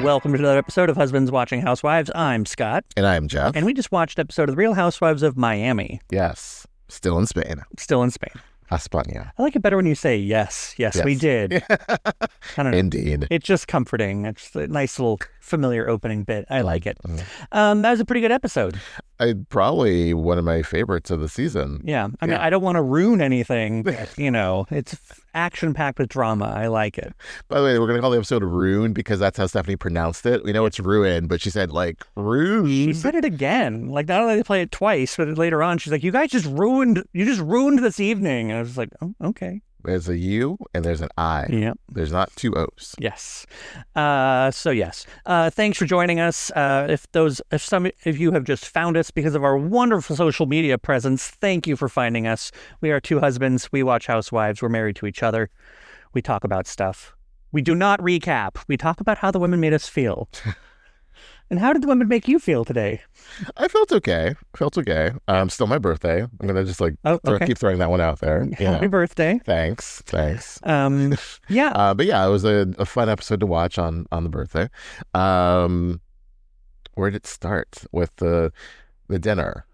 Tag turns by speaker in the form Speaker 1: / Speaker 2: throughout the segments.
Speaker 1: Welcome to another episode of Husbands Watching Housewives. I'm Scott.
Speaker 2: And I'm Jeff.
Speaker 1: And we just watched an episode of the Real Housewives of Miami.
Speaker 2: Yes. Still in Spain.
Speaker 1: Still in Spain.
Speaker 2: España.
Speaker 1: I like it better when you say yes. Yes, we did. I don't know.
Speaker 2: Indeed.
Speaker 1: It's just comforting. It's a nice little familiar opening bit. I like it. That was a pretty good episode.
Speaker 2: Probably one of my favorites of the season.
Speaker 1: Yeah. I mean, I don't want to ruin anything, but, it's action-packed with drama. I like it.
Speaker 2: By the way, we're going to call the episode Rooned because that's how Stephanie pronounced it. We know it's ruined, but she said, Rooned.
Speaker 1: She said it again. Not only did they play it twice, but later on, she's like, you just ruined this evening. And I was like, oh, okay.
Speaker 2: There's a U and there's an I.
Speaker 1: Yep.
Speaker 2: There's not two O's.
Speaker 1: Yes. Thanks for joining us. If some of you have just found us because of our wonderful social media presence, thank you for finding us. We are two husbands. We watch Housewives. We're married to each other. We talk about stuff. We do not recap. We talk about how the women made us feel. And how did the women make you feel today?
Speaker 2: I felt okay. Still my birthday. I'm going to just keep throwing that one out there.
Speaker 1: Happy birthday.
Speaker 2: Thanks.
Speaker 1: Yeah.
Speaker 2: But yeah, it was a fun episode to watch on the birthday. Where did it start? With the dinner.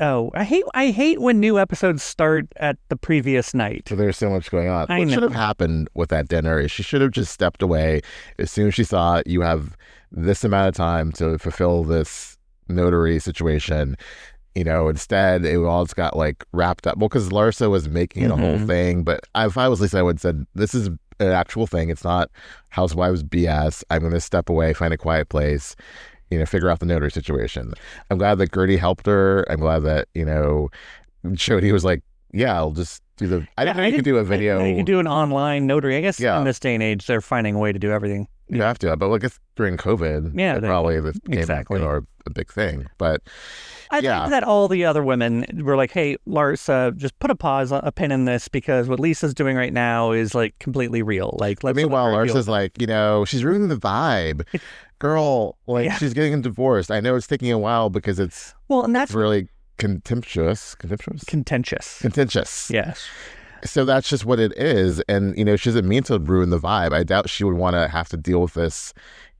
Speaker 1: Oh, I hate when new episodes start at the previous night.
Speaker 2: So there's so much going on. What should have happened with that dinner is she should have just stepped away as soon as she saw you have this amount of time to fulfill this notary situation. Instead it all just got wrapped up. Well, because Larsa was making it a whole thing. But if I was Lisa, I would have said, this is an actual thing. It's not Housewives BS. I'm going to step away, find a quiet place, figure out the notary situation. I'm glad that Guerdy helped her. I'm glad that, Jody was like, yeah, I'll just do the... I didn't know you could do a video.
Speaker 1: You can do an online notary. I guess in this day and age, they're finding a way to do everything.
Speaker 2: You have to, but it's during COVID. Yeah, probably this
Speaker 1: exactly
Speaker 2: a big thing. But
Speaker 1: I think that all the other women were like, "Hey, Larsa, just put a pin in this because what Lisa's doing right now is completely real."
Speaker 2: Meanwhile, Larsa's she's ruining the vibe. Girl, she's getting divorced. I know it's taking a while because it's really contentious.
Speaker 1: Yes.
Speaker 2: So that's just what it is. And, she doesn't mean to ruin the vibe. I doubt she would want to have to deal with this,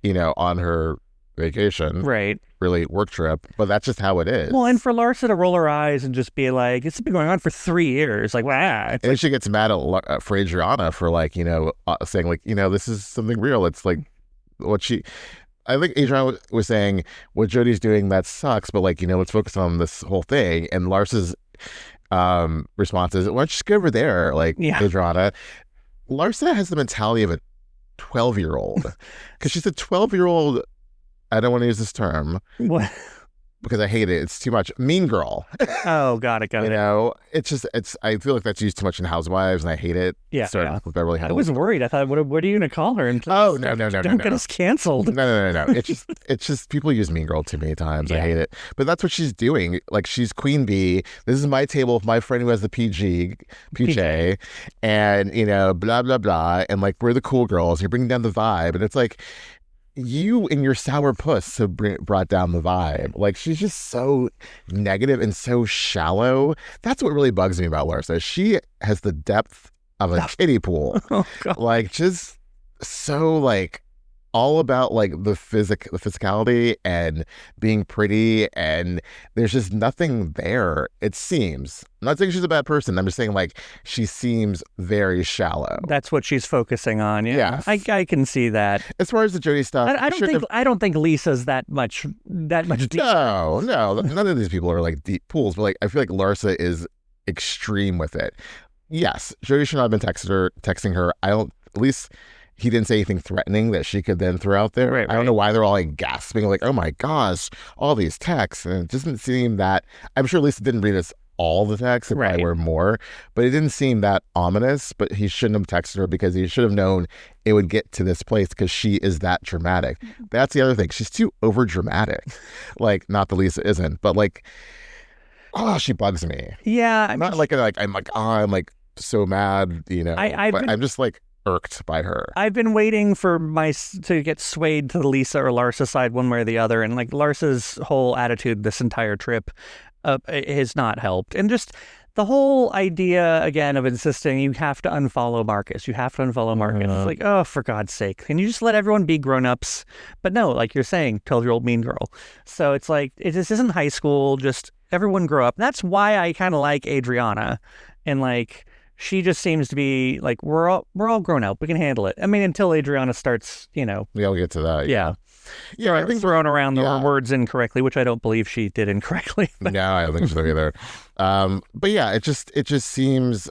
Speaker 2: on her vacation.
Speaker 1: Right.
Speaker 2: Really work trip. But that's just how it is.
Speaker 1: Well, and for Larsa to roll her eyes and just be like, it's been going on for 3 years. Wow.
Speaker 2: And she gets mad for Adriana for saying this is something real. It's I think Adriana was saying what Jody's doing, that sucks. But let's focus on this whole thing. And Larsa's response is, why don't you just go over there, Adriana. Larsa has the mentality of a 12-year-old because she's a 12-year-old. I don't want to use this term.
Speaker 1: What?
Speaker 2: Because I hate it. It's too much. Mean girl.
Speaker 1: Oh, got it.
Speaker 2: I feel like that's used too much in Housewives, and I hate it.
Speaker 1: Yeah.
Speaker 2: With Beverly Hills.
Speaker 1: I was worried. I thought, what are you going to call her? And
Speaker 2: no.
Speaker 1: Don't get us canceled.
Speaker 2: No. It's just people use Mean Girl too many times. Yeah. I hate it. But that's what she's doing. She's Queen Bee. This is my table with my friend who has the PJ, and blah blah blah, and we're the cool girls. You're bringing down the vibe, and it's you and your sour puss have brought down the vibe. She's just so negative and so shallow. That's what really bugs me about Larsa. She has the depth of a kiddie pool.
Speaker 1: Oh, God.
Speaker 2: Just so all about the physicality and being pretty, and there's just nothing there, it seems. I'm not saying she's a bad person. I'm just saying she seems very shallow.
Speaker 1: That's what she's focusing on. Yeah. Yes. I can see that.
Speaker 2: As far as the Jody stuff,
Speaker 1: I don't think Lisa's that much deep.
Speaker 2: No. None of these people are deep pools, but I feel like Larsa is extreme with it. Yes, Jody should not have been texting her. At least he didn't say anything threatening that she could then throw out there.
Speaker 1: Right.
Speaker 2: I don't know why they're all gasping, oh my gosh, all these texts. And it doesn't seem that, I'm sure Lisa didn't read us all the texts, there probably were more, but it didn't seem that ominous. But he shouldn't have texted her because he should have known it would get to this place because she is that dramatic. That's the other thing. She's too over dramatic. Not that Lisa isn't, but she bugs me.
Speaker 1: Yeah.
Speaker 2: I'm so mad, I'm just irked by her.
Speaker 1: I've been waiting for to get swayed to the Lisa or Larsa side one way or the other, and Larsa's whole attitude this entire trip has not helped. And just the whole idea again of insisting you have to unfollow Marcus. You have to unfollow Marcus. It's like, oh, for God's sake, can you just let everyone be grown-ups? But no, like you're saying, 12-year-old mean girl. So it's like this isn't high school. Just everyone grow up. That's why I kind of like Adriana, and like she just seems to be like we're all grown up. We can handle it. I mean, until Adriana starts,
Speaker 2: We'll get to that.
Speaker 1: Yeah.
Speaker 2: Yeah, I think
Speaker 1: throwing around the words incorrectly, which I don't believe she did incorrectly.
Speaker 2: No, I don't think so either. But yeah, it just seems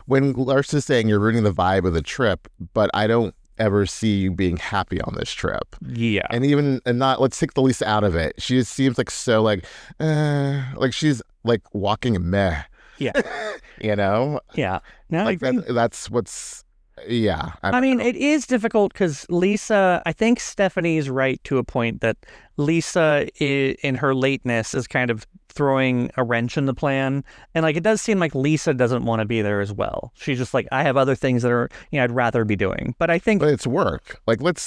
Speaker 2: when Larsa's saying you're ruining the vibe of the trip, but I don't ever see you being happy on this trip.
Speaker 1: Yeah.
Speaker 2: And not, let's take the Lisa out of it. She just seems like so like she's like walking meh.
Speaker 1: Yeah.
Speaker 2: Yeah. No,
Speaker 1: like
Speaker 2: that's what's. Yeah.
Speaker 1: I mean, it is difficult because Lisa, I think Stephanie's right to a point that Lisa, in her lateness, is kind of throwing a wrench in the plan. And like, it does seem like Lisa doesn't want to be there as well. She's just like, I have other things that are, I'd rather be doing. But I think.
Speaker 2: But it's work. Like, what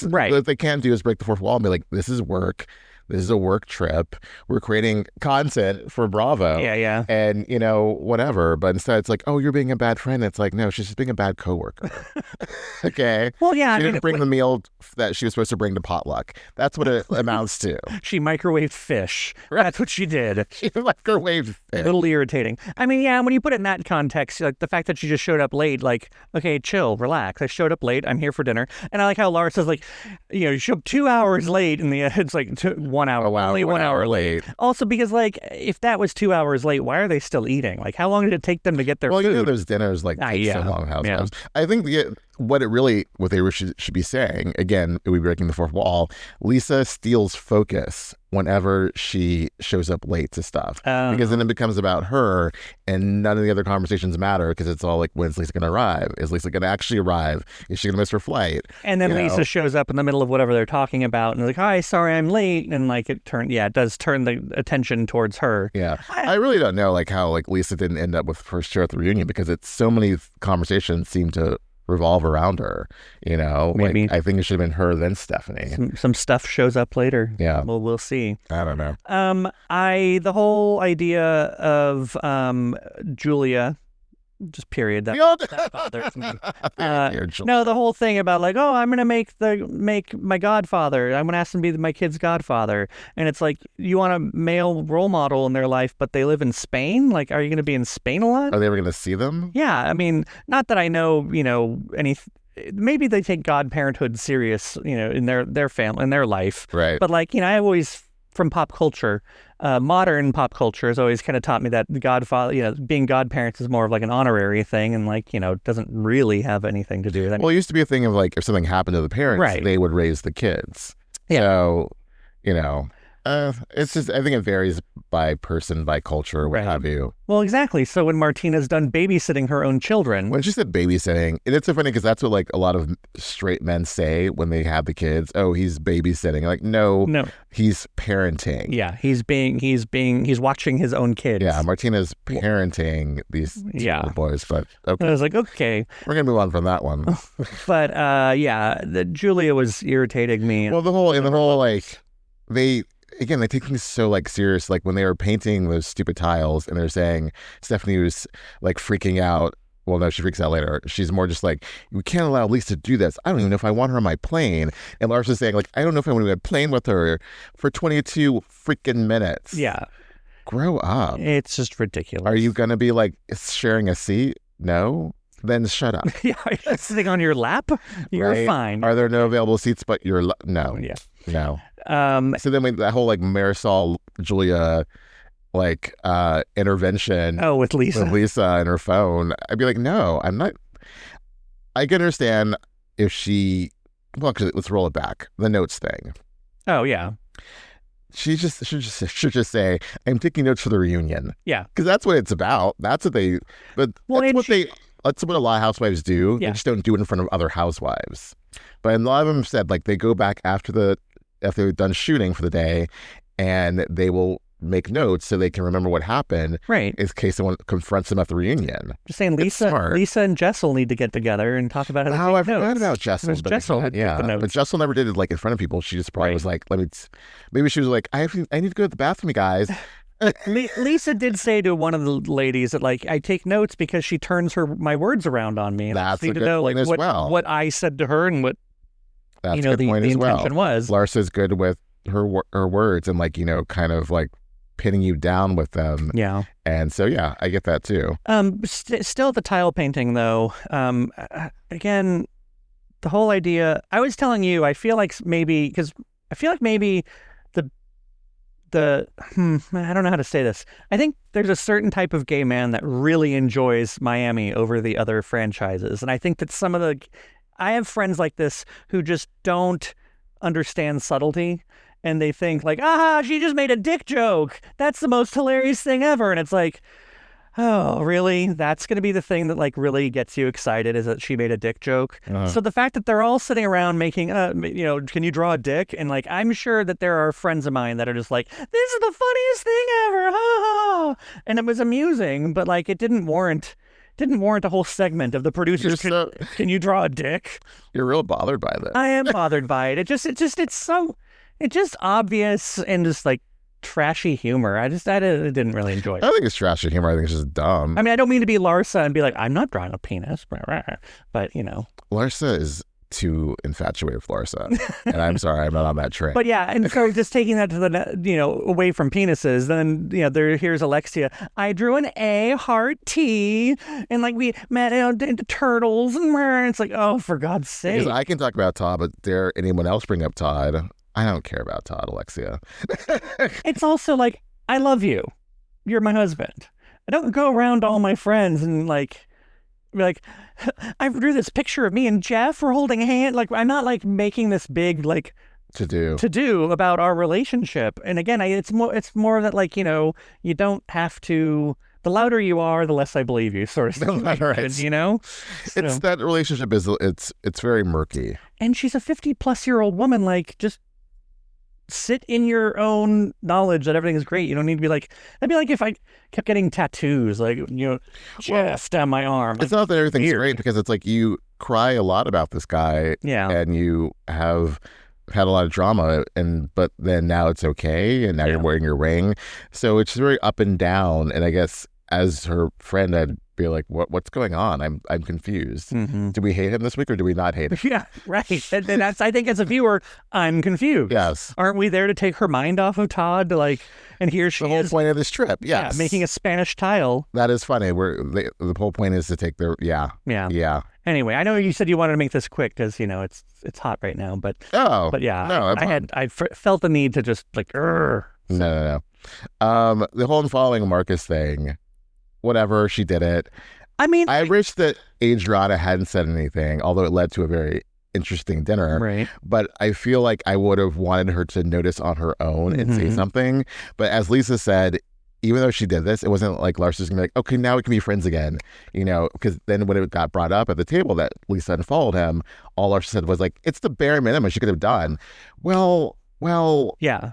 Speaker 2: they can't do is break the fourth wall and be like, this is work. This is a work trip. We're creating content for Bravo.
Speaker 1: Yeah.
Speaker 2: And, whatever. But instead it's like, oh, you're being a bad friend. It's like, no, she's just being a bad coworker. Okay.
Speaker 1: Well, yeah.
Speaker 2: She didn't bring the meal that she was supposed to bring to potluck. That's what it amounts to.
Speaker 1: She microwaved fish. That's what she did.
Speaker 2: She microwaved fish.
Speaker 1: A little irritating. I mean, yeah, when you put it in that context, like the fact that she just showed up late, like, okay, chill, relax. I showed up late. I'm here for dinner. And I like how Larsa's like, you showed up 2 hours late and it's like 1 hour.
Speaker 2: Oh, wow.
Speaker 1: Only 1 hour
Speaker 2: late.
Speaker 1: Also, because like, if that was 2 hours late, why are they still eating? Like, how long did it take them to get their food?
Speaker 2: Well, those dinners like so long. Housewives. I think what they should be saying, again, it would be breaking the fourth wall. Lisa steals focus whenever she shows up late to stuff, because then it becomes about her and none of the other conversations matter, because it's all like, when's Lisa going to arrive? Is Lisa going to actually arrive? Is she going to miss her flight?
Speaker 1: And then Lisa shows up in the middle of whatever they're talking about and like, hi, sorry I'm late. And like it does turn the attention towards her.
Speaker 2: Yeah. I really don't know like how like Lisa didn't end up with first chair at the reunion, because it's so many conversations seem to revolve around her, Maybe. Like, I think it should have been her then Stephanie.
Speaker 1: Some stuff shows up later.
Speaker 2: Yeah.
Speaker 1: Well, we'll see.
Speaker 2: I don't know.
Speaker 1: The whole idea of Julia, just period, that bothers me. No, the whole thing about like, oh, I'm gonna make my godfather. I'm gonna ask him to be my kid's godfather, and it's like, you want a male role model in their life, but they live in Spain. Like, are you gonna be in Spain a lot?
Speaker 2: Are they ever gonna see them?
Speaker 1: Yeah, I mean, not that I know, any. Maybe they take godparenthood serious, in their family, in their life.
Speaker 2: Right.
Speaker 1: But like, I always, from pop culture, modern pop culture has always kind of taught me that the godfather, being godparents is more of like an honorary thing, and like, doesn't really have anything to do with anything.
Speaker 2: Well, it used to be a thing of like, if something happened to the parents, they would raise the kids.
Speaker 1: Yeah.
Speaker 2: So, it's just, I think it varies by person, by culture, what have you.
Speaker 1: Well, exactly. So when Martina's done babysitting her own children.
Speaker 2: When she said babysitting, and it's so funny because that's what like a lot of straight men say when they have the kids. Oh, he's babysitting. Like, no, he's parenting.
Speaker 1: Yeah, he's watching his own kids.
Speaker 2: Yeah, Martina's parenting these two little boys. But okay.
Speaker 1: I was like, okay,
Speaker 2: we're gonna move on from that one.
Speaker 1: But Julia was irritating me.
Speaker 2: Well, the whole like they take things so like serious. Like when they were painting those stupid tiles and they're saying Stephanie was like freaking out. Well, no, she freaks out later. She's more just like, we can't allow Lisa to do this. I don't even know if I want her on my plane. And Larsa's saying like, I don't know if I want to be on a plane with her for 22 freaking minutes.
Speaker 1: Yeah.
Speaker 2: Grow up.
Speaker 1: It's just ridiculous.
Speaker 2: Are you going to be like sharing a seat? No. Then shut up.
Speaker 1: Yeah, are you sitting on your lap? You're fine.
Speaker 2: Are there no available seats but your no.
Speaker 1: Yeah.
Speaker 2: No. So then that whole like Marisol Julia like intervention
Speaker 1: with Lisa
Speaker 2: and her phone, I'd be like, no, I'm not. I can understand if she, well, actually, let's roll it back, the notes thing.
Speaker 1: Oh yeah,
Speaker 2: she should just say, I'm taking notes for the reunion.
Speaker 1: Yeah,
Speaker 2: because that's what it's about. That's what they, but that's what a lot of housewives do.
Speaker 1: Yeah.
Speaker 2: They just don't do it in front of other housewives. But a lot of them said like they go back after they're done shooting for the day, and they will make notes so they can remember what happened.
Speaker 1: Right.
Speaker 2: In case someone confronts them at the reunion.
Speaker 1: Just saying, Lisa and Jessel need to get together and talk about how.
Speaker 2: Oh, I forgot about Jessel.
Speaker 1: Jessel,
Speaker 2: but Jessel never did it like in front of people. She just probably was like, maybe she was like, I need to go to the bathroom, you guys.
Speaker 1: Lisa did say to one of the ladies that, like, I take notes because she turns my words around on me.
Speaker 2: That's a good point as well.
Speaker 1: What I said to her and what
Speaker 2: That's
Speaker 1: the intention was.
Speaker 2: Larsa's good with her words and, like, kind of like pinning you down with them.
Speaker 1: Yeah.
Speaker 2: And so, yeah, I get that too.
Speaker 1: Still the tile painting, though. Again, the whole idea, I was telling you, I feel like maybe I don't know how to say this. I think there's a certain type of gay man that really enjoys Miami over the other franchises. And I think that I have friends like this who just don't understand subtlety. And they think like, she just made a dick joke. That's the most hilarious thing ever. And it's like, oh, really? That's going to be the thing that, like, really gets you excited, is that she made a dick joke. So the fact that they're all sitting around making, can you draw a dick? And, like, I'm sure that there are friends of mine that are just like, this is the funniest thing ever. And it was amusing, but, like, it didn't warrant a whole segment of the producers. Can you draw a dick?
Speaker 2: You're real bothered by that.
Speaker 1: I am bothered by it. It's just obvious and just, like, trashy humor. I didn't really enjoy it.
Speaker 2: I think it's trashy humor. I think it's just dumb.
Speaker 1: I mean, I don't mean to be Larsa and be like, I'm not drawing a penis, but
Speaker 2: Larsa is too infatuated with Larsa, and I'm sorry, I'm not on that train.
Speaker 1: But yeah, and so just taking that to the away from penises, then here's Alexia. I drew an A, heart T, and, like, we met into turtles, and it's like, oh, for God's sake.
Speaker 2: Because I can talk about Todd, but dare anyone else bring up Todd? I don't care about Todd, Alexia.
Speaker 1: It's also like, I love you. You're my husband. I don't go around to all my friends and, like, be like, I drew this picture of me and Jeff. We're holding hands. Like, I'm not, like, making this big, like, to do about our relationship. And again, it's more that, like, you don't have to. The louder you are, the less I believe you, sort of thing.
Speaker 2: Right. It's that relationship it's very murky.
Speaker 1: And she's a 50-plus-year-old woman. Like, just sit in your own knowledge that everything is great. You don't need to be like, that'd be like if I kept getting tattoos, like, Jeff down my arm.
Speaker 2: It's not that everything's great, because it's like you cry a lot about this guy.
Speaker 1: Yeah.
Speaker 2: And you have had a lot of drama, but then now it's okay, and now you're wearing your ring. So it's very up and down. And I guess as her friend, I'd be like, what's going on? I'm confused. Mm-hmm. Do we hate him this week, or do we not hate him?
Speaker 1: Yeah, right. And that's, I think, as a viewer, I'm confused.
Speaker 2: Yes.
Speaker 1: Aren't we there to take her mind off of Todd? And here she is.
Speaker 2: The whole point of this trip, yes.
Speaker 1: Yeah, making a Spanish tile.
Speaker 2: That is funny. The whole point is to take their, yeah.
Speaker 1: Anyway, I know you said you wanted to make this quick because, it's hot right now, but yeah,
Speaker 2: no,
Speaker 1: I felt the need to just, like,
Speaker 2: No. The whole unfollowing Marcus thing, whatever, she did it.
Speaker 1: I mean,
Speaker 2: I wish that Adriana hadn't said anything, although it led to a very interesting dinner.
Speaker 1: Right.
Speaker 2: But I feel like I would have wanted her to notice on her own and say something. But as Lisa said, even though she did this, it wasn't like Larsa's gonna be like, okay, now we can be friends again, because then when it got brought up at the table that Lisa unfollowed him, all Larsa said was like, it's the bare minimum she could have done. Well,
Speaker 1: yeah.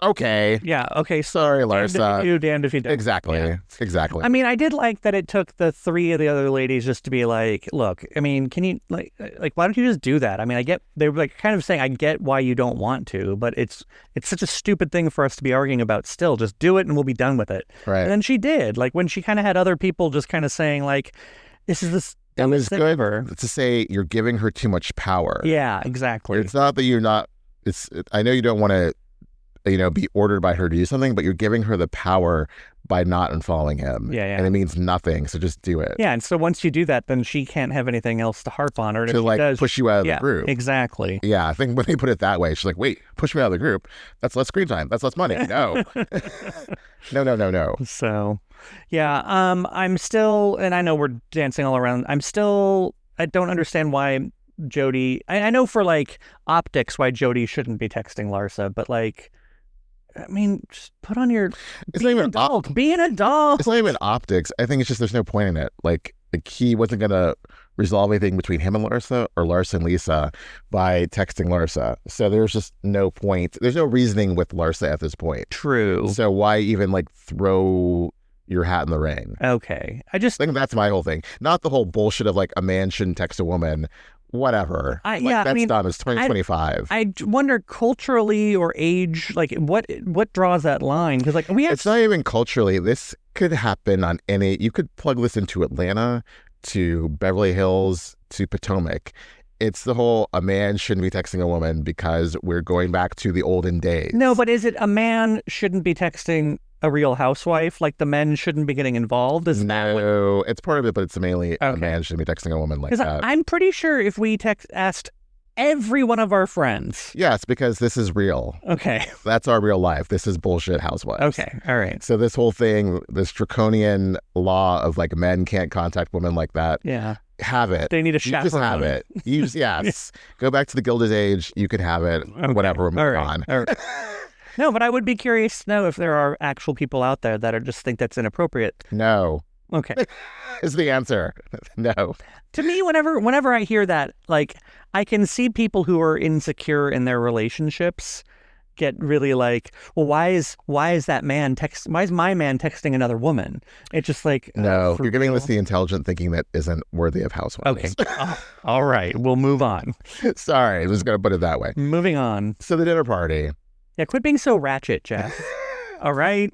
Speaker 2: Okay.
Speaker 1: Yeah. Okay.
Speaker 2: Sorry, Larsa.
Speaker 1: Damned if you don't.
Speaker 2: Exactly.
Speaker 1: Yeah.
Speaker 2: Exactly.
Speaker 1: I mean, I did like that it took the three of the other ladies just to be like, look, I mean, can you like why don't you just do that? I mean, they were like kind of saying, I get why you don't want to, but it's such a stupid thing for us to be arguing about still. Just do it and we'll be done with it.
Speaker 2: Right.
Speaker 1: And then she did. Like when she kind of had other people just kind of saying like, this is this.
Speaker 2: It was good ever. To say you're giving her too much power.
Speaker 1: Yeah, exactly.
Speaker 2: It's not that you're not. I know you don't want to, be ordered by her to do something, but you're giving her the power by not unfollowing him.
Speaker 1: Yeah.
Speaker 2: And it means nothing, so just do it.
Speaker 1: Yeah, and so once you do that, then she can't have anything else to harp on her.
Speaker 2: To like push you out of the group.
Speaker 1: Exactly.
Speaker 2: Yeah, I think when they put it that way, she's like, wait, push me out of the group. That's less screen time. That's less money. No. No.
Speaker 1: So, yeah, I'm still, and I know we're dancing all around, I don't understand why Jody, I know for like optics why Jody shouldn't be texting Larsa, but like, I mean, just put on your. Be an adult. Be an adult.
Speaker 2: It's not even optics. I think it's just there's no point in it. Like he wasn't gonna resolve anything between him and Larsa or Larsa and Lisa by texting Larsa. So there's just no point. There's no reasoning with Larsa at this point.
Speaker 1: True.
Speaker 2: So why even like throw your hat in the ring?
Speaker 1: Okay. I just
Speaker 2: think that's my whole thing. Not the whole bullshit of like a man shouldn't text a woman whatever. That's dumb. It's 2025.
Speaker 1: I wonder culturally or age, like what draws that line? Because like
Speaker 2: it's not even culturally. This could happen on any. You could plug this into Atlanta, to Beverly Hills, to Potomac. It's the whole a man shouldn't be texting a woman because we're going back to the olden days.
Speaker 1: No, but is it a man shouldn't be texting a real housewife? Like the men shouldn't be getting involved?
Speaker 2: It's part of it, but it's mainly a man shouldn't be texting a woman like that.
Speaker 1: I'm pretty sure if we asked every one of our friends.
Speaker 2: Yes, because this is real.
Speaker 1: Okay.
Speaker 2: That's our real life. This is bullshit housewives.
Speaker 1: Okay. All right.
Speaker 2: So this whole thing, this draconian law of like men can't contact women like that.
Speaker 1: Yeah.
Speaker 2: Have it.
Speaker 1: They need a chaperone.
Speaker 2: You just have it. You just, yes. Go back to the Gilded Age. You can have it. Okay. Whatever. Move on.
Speaker 1: All right. No, but I would be curious to know if there are actual people out there that are just think that's inappropriate.
Speaker 2: No.
Speaker 1: Okay.
Speaker 2: Is the answer. No.
Speaker 1: To me, whenever I hear that, like, I can see people who are insecure in their relationships get really like, well, why is my man texting another woman? It's just like,
Speaker 2: no, you're giving this the intelligent thinking that isn't worthy of housewives.
Speaker 1: Okay. All right. We'll move on.
Speaker 2: Sorry. I was going to put it that way.
Speaker 1: Moving on.
Speaker 2: So the dinner party.
Speaker 1: Yeah. Quit being so ratchet, Jeff. All right.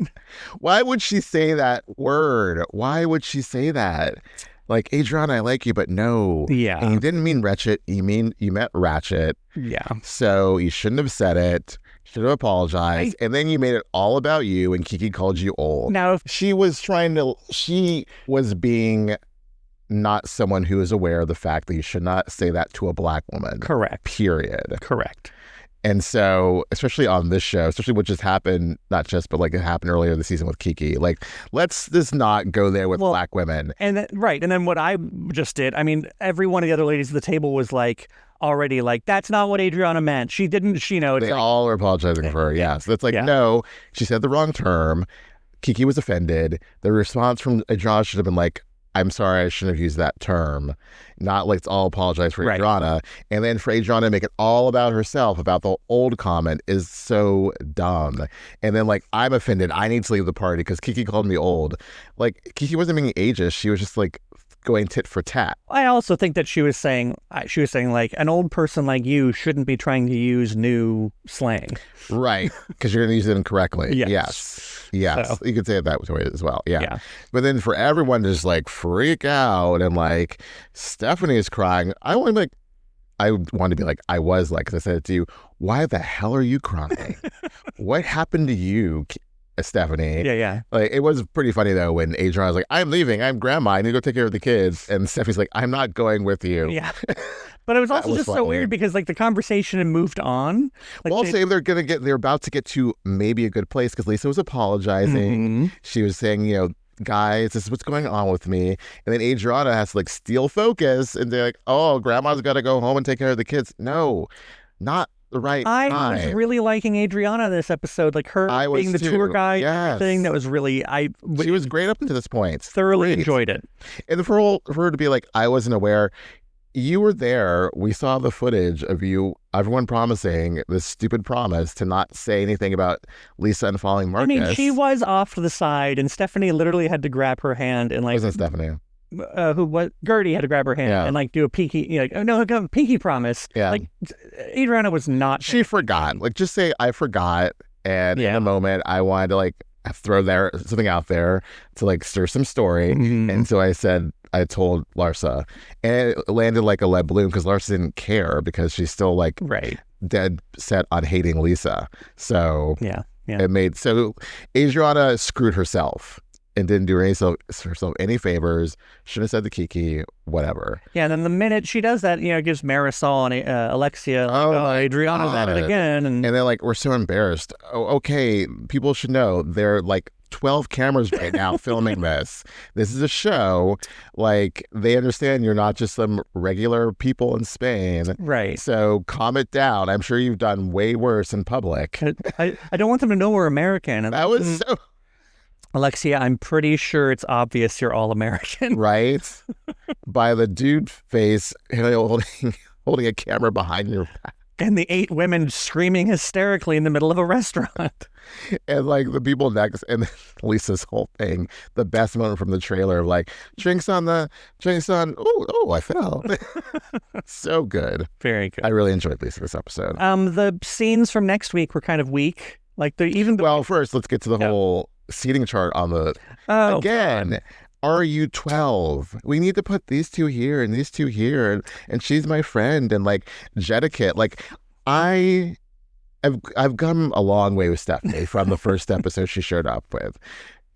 Speaker 2: Why would she say that word? Why would she say that? Like, Adriana, I like you, but no.
Speaker 1: Yeah.
Speaker 2: And you didn't mean Ratchet. You meant Ratchet.
Speaker 1: Yeah.
Speaker 2: So you shouldn't have said it. Should have apologized. And then you made it all about you and Kiki called you old.
Speaker 1: Now,
Speaker 2: she was being not someone who is aware of the fact that you should not say that to a black woman.
Speaker 1: Correct.
Speaker 2: Period.
Speaker 1: Correct.
Speaker 2: And so, especially on this show, especially what just happened, not just, but like it happened earlier this season with Kiki, like, let's just not go there with black women.
Speaker 1: And then what I just did, I mean, every one of the other ladies at the table was like, already like, that's not what Adriana meant. She didn't, it's
Speaker 2: they
Speaker 1: like,
Speaker 2: all are apologizing for her, yeah. So it's like, no, she said the wrong term. Kiki was offended. The response from Adriana should have been like, I'm sorry, I shouldn't have used that term. Not like, let's all apologize for Adriana. And then for Adriana to make it all about herself, about the old comment, is so dumb. And then like, I'm offended. I need to leave the party because Kiki called me old. Like, Kiki wasn't being ageist. She was just like going tit for tat.
Speaker 1: I also think that she was saying like, an old person like you shouldn't be trying to use new slang.
Speaker 2: Right. Because you're going to use it incorrectly.
Speaker 1: Yes.
Speaker 2: So. You could say it that way as well. Yeah. But then for everyone to just like freak out and like Stephanie is crying, I want to be like, I was like, because I said it to you, why the hell are you crying? What happened to you, Stephanie?
Speaker 1: Yeah.
Speaker 2: Like, it was pretty funny though when Adriana was like, I'm leaving, I'm grandma, I need to go take care of the kids. And Stephanie's like, I'm not going with you.
Speaker 1: Yeah. But it was also just funny. So weird because like the conversation had moved on. Like,
Speaker 2: well, I'll say they're about to get to maybe a good place because Lisa was apologizing. Mm-hmm. She was saying, you know, guys, this is what's going on with me. And then Adriana has to like steal focus and they're like, oh, grandma's got to go home and take care of the kids. No, not the right time.
Speaker 1: I was really liking Adriana this episode, like her being the tour guide thing. That was really,
Speaker 2: she was great up until this point.
Speaker 1: Thoroughly enjoyed it.
Speaker 2: And for her to be like, I wasn't aware. You were there. We saw the footage of you, everyone promising this stupid promise to not say anything about Lisa unfollowing Marcus.
Speaker 1: I mean, she was off to the side, and Stephanie literally had to grab her hand and like.
Speaker 2: Wasn't Stephanie?
Speaker 1: Guerdy had to grab her hand and like do a pinky, like, oh no, a pinky promise.
Speaker 2: Yeah.
Speaker 1: Like Adriana was not.
Speaker 2: She forgot. Like, just say I forgot, and in a moment I wanted to like throw something out there to like stir some story, and so I told Larsa, and it landed like a lead balloon because Larsa didn't care because she's still like dead set on hating Lisa. So it made Adriana screwed herself and didn't do herself any favors. Shouldn't have said to Kiki, whatever. Yeah,
Speaker 1: and then the minute she does that, it gives Marisol and Alexia, Adriana's at it again. And
Speaker 2: they're like, we're so embarrassed. Oh, okay, people should know they're like 12 cameras right now filming this. This is a show. Like, they understand you're not just some regular people in Spain.
Speaker 1: Right.
Speaker 2: So calm it down. I'm sure you've done way worse in public.
Speaker 1: I don't want them to know we're American.
Speaker 2: That was so...
Speaker 1: Alexia, I'm pretty sure it's obvious you're all American.
Speaker 2: Right? By the dude face holding a camera behind your back.
Speaker 1: And the 8 women screaming hysterically in the middle of a restaurant.
Speaker 2: And like the people next, and Lisa's whole thing, the best moment from the trailer, like drinks on, oh, I fell. So good.
Speaker 1: Very good.
Speaker 2: I really enjoyed Lisa this episode.
Speaker 1: The scenes from next week were kind of weak. Like
Speaker 2: well, first let's get to the whole seating chart on the, again, are you 12? We need to put these 2 here and these 2 here, and she's my friend, and like Jedicate. Like I've come a long way with Stephanie from the first episode she showed up with,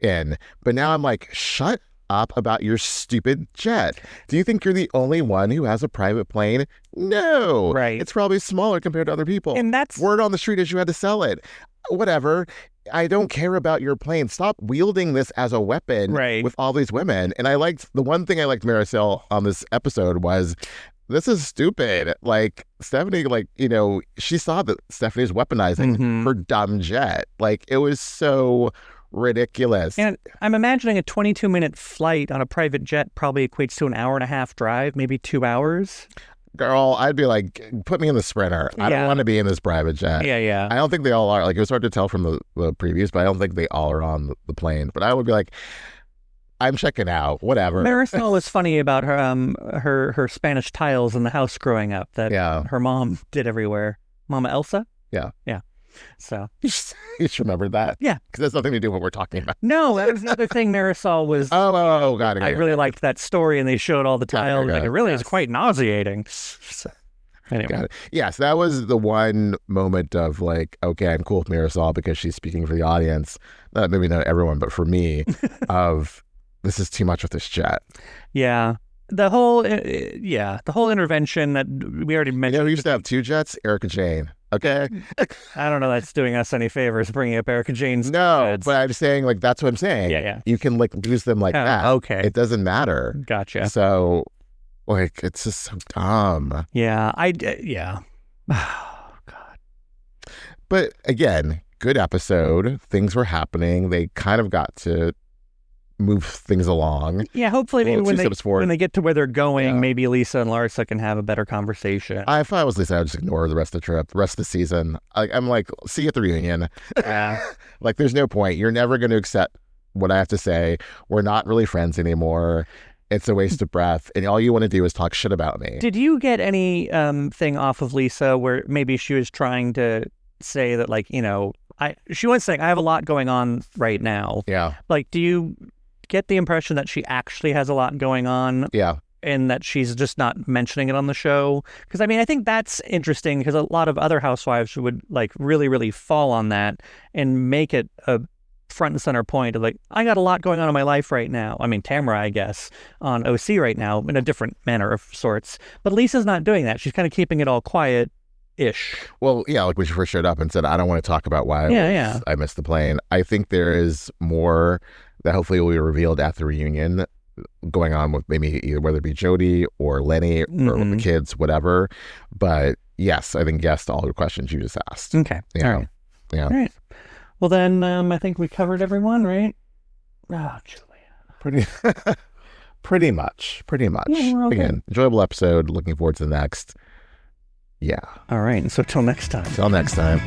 Speaker 2: but now I'm like, shut up about your stupid jet. Do you think you're the only one who has a private plane? No,
Speaker 1: right?
Speaker 2: It's probably smaller compared to other people, and that's word on the street is you had to sell it. Whatever. I don't care about your plane. Stop wielding this as a weapon with all these women. And the one thing I liked Maricel on this episode was, this is stupid. Like Stephanie, like, she saw that Stephanie's weaponizing her dumb jet. Like it was so ridiculous.
Speaker 1: And I'm imagining a 22-minute flight on a private jet probably equates to an hour and a half drive, maybe 2 hours.
Speaker 2: Girl, I'd be like, put me in the Sprinter. I don't want to be in this private jet.
Speaker 1: Yeah.
Speaker 2: I don't think they all are. Like, it was hard to tell from the previews, but I don't think they all are on the plane. But I would be like, I'm checking out, whatever.
Speaker 1: Maricel was funny about her Spanish tiles in the house growing up that her mom did everywhere. Mama Elsa?
Speaker 2: Yeah.
Speaker 1: So
Speaker 2: you just remembered that?
Speaker 1: Yeah.
Speaker 2: Because that's nothing to do with what we're talking about.
Speaker 1: No, that was another thing Maricel was...
Speaker 2: Oh, got it.
Speaker 1: I really liked that story, and they showed all the tiles. Like, it really is quite nauseating. So, anyway.
Speaker 2: Got it. Yes, that was the one moment of like, okay, I'm cool with Maricel because she's speaking for the audience. Maybe not everyone, but for me, of this is too much with this jet.
Speaker 1: Yeah. The whole intervention that we already mentioned.
Speaker 2: Who used to have 2 jets? Erica Jane. Okay.
Speaker 1: I don't know that's doing us any favors bringing up Erica Jane's jets.
Speaker 2: But I'm saying, like, that's what I'm saying.
Speaker 1: Yeah.
Speaker 2: You can like use them like that.
Speaker 1: Okay.
Speaker 2: It doesn't matter.
Speaker 1: Gotcha.
Speaker 2: So, like, it's just so dumb.
Speaker 1: Yeah. Oh God.
Speaker 2: But again, good episode. Things were happening. They kind of got to move things along.
Speaker 1: Yeah, hopefully maybe when they get to where they're going, maybe Lisa and Larsa can have a better conversation.
Speaker 2: If I was Lisa, I would just ignore the rest of the trip, the rest of the season. I'm like, see you at the reunion.
Speaker 1: Yeah.
Speaker 2: Like, there's no point. You're never going to accept what I have to say. We're not really friends anymore. It's a waste of breath. And all you want to do is talk shit about me.
Speaker 1: Did you get any thing off of Lisa where maybe she was trying to say that, like, she was saying, I have a lot going on right now.
Speaker 2: Yeah.
Speaker 1: Like, do you get the impression that she actually has a lot going on?
Speaker 2: Yeah.
Speaker 1: And that she's just not mentioning it on the show? Because, I think that's interesting because a lot of other housewives would, like, really, really fall on that and make it a front and center point of, like, I got a lot going on in my life right now. Tamara, I guess, on OC right now in a different manner of sorts. But Lisa's not doing that. She's kind of keeping it all quiet-ish.
Speaker 2: Well, yeah, like when she first showed up and said, I don't want to talk about why I missed the plane. I think there is more that hopefully will be revealed at the reunion going on with maybe either whether it be Jody or Lenny or with the kids, whatever. But yes, I think yes to all the questions you just asked.
Speaker 1: Okay. All right.
Speaker 2: Yeah.
Speaker 1: All right. Well, then I think we covered everyone, right? Oh, Julia.
Speaker 2: Pretty much.
Speaker 1: Yeah, we're okay.
Speaker 2: Again, enjoyable episode. Looking forward to the next. Yeah.
Speaker 1: All right. So till next time.
Speaker 2: Till next time.